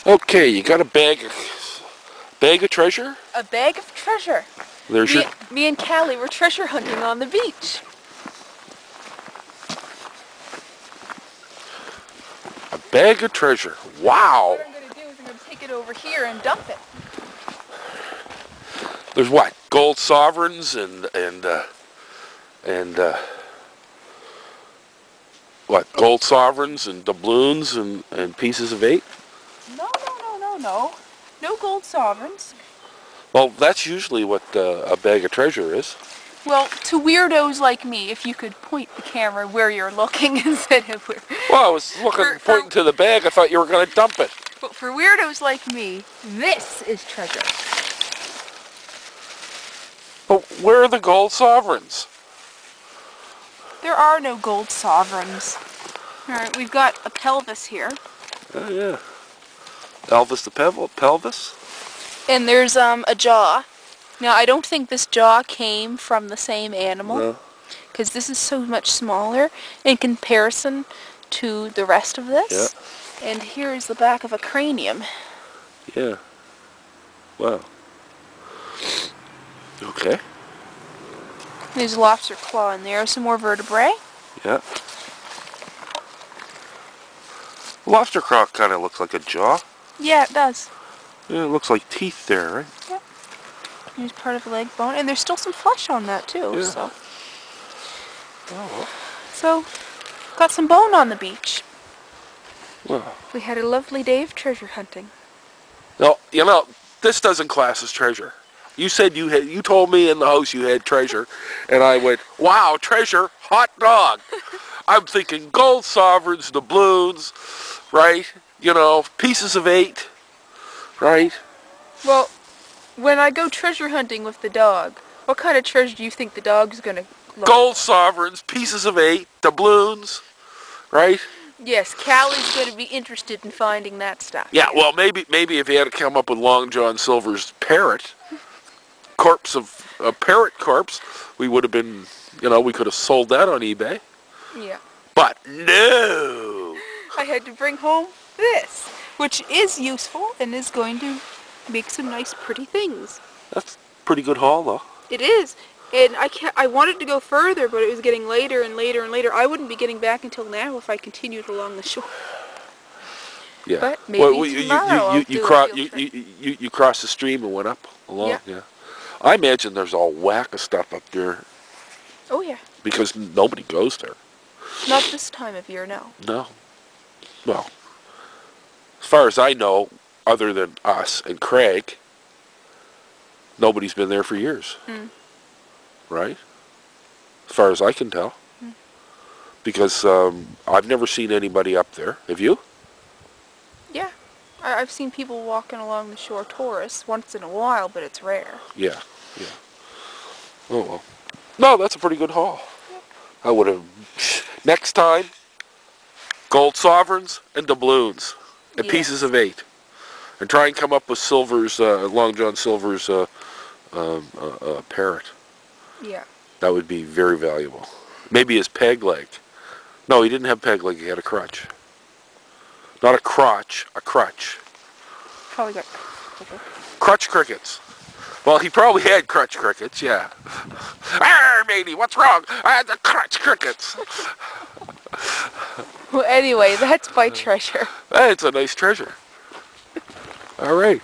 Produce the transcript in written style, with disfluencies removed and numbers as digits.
Okay, you got a bag of treasure? A bag of treasure. There's your... Me and Callie were treasure hunting on the beach. A bag of treasure. Wow! What I'm going to do is I'm going to take it over here and dump it. There's what? Gold sovereigns and what? Gold sovereigns and doubloons and pieces of 8? No. No gold sovereigns. Well, that's usually what a bag of treasure is. Well, to weirdos like me, if you could point the camera where you're looking instead of where... Well, I was pointing to the bag. I thought you were going to dump it. But for weirdos like me, this is treasure. But where are the gold sovereigns? There are no gold sovereigns. Alright, we've got a pelvis here. Oh, yeah. Elvis the pelvis? And there's a jaw. Now, I don't think this jaw came from the same animal. No. Because this is so much smaller in comparison to the rest of this. Yeah. And here is the back of a cranium. Yeah. Wow. Okay. There's a lobster claw in there, some more vertebrae. Yeah. Lobster claw kind of looks like a jaw. Yeah, it does. Yeah, it looks like teeth there, right? Yeah. Here's part of the leg bone, and there's still some flesh on that too. Yeah. So. Oh. So, got some bone on the beach. Well. We had a lovely day of treasure hunting. No, you know, this doesn't class as treasure. You said you told me in the house you had treasure, and I went, wow, treasure, hot dog. I'm thinking gold sovereigns, doubloons, right? You know, pieces of 8, right? Well, when I go treasure hunting with the dog, what kind of treasure do you think the dog's gonna look? Gold sovereigns, pieces of 8, doubloons, right? Yes, Callie's gonna be interested in finding that stuff. Yeah, well, maybe if he had to come up with Long John Silver's parrot, a parrot corpse, we would have been, you know, we could have sold that on eBay. Yeah. But no! I had to bring home this, which is useful and is going to make some nice pretty things. That's a pretty good haul, though. It is. And I wanted to go further, but it was getting later and later and later. I wouldn't be getting back until now if I continued along the shore. Yeah. But maybe tomorrow you crossed the stream and went up along. Yeah. I imagine there's a whack of stuff up there. Oh yeah. Because nobody goes there. Not this time of year, no. No. Well, as far as I know, other than us and Craig, nobody's been there for years. Mm. Right? As far as I can tell. Mm. Because I've never seen anybody up there. Have you? Yeah. I've seen people walking along the shore, tourists, once in a while, but it's rare. Yeah. Yeah. Oh, well. No, that's a pretty good haul. Yep. I would have... Next time, gold sovereigns and doubloons and pieces of 8. And try and come up with Silver's, Long John Silver's parrot. Yeah. That would be very valuable. Maybe his peg leg. No, he didn't have peg leg, he had a crutch. Not a crotch, a crutch. Probably got... Crutch crickets. Well, he probably had crutch crickets, yeah. Arr, matey, what's wrong? I had the crutch crickets. Well, anyway, that's my treasure. It's a nice treasure. All right.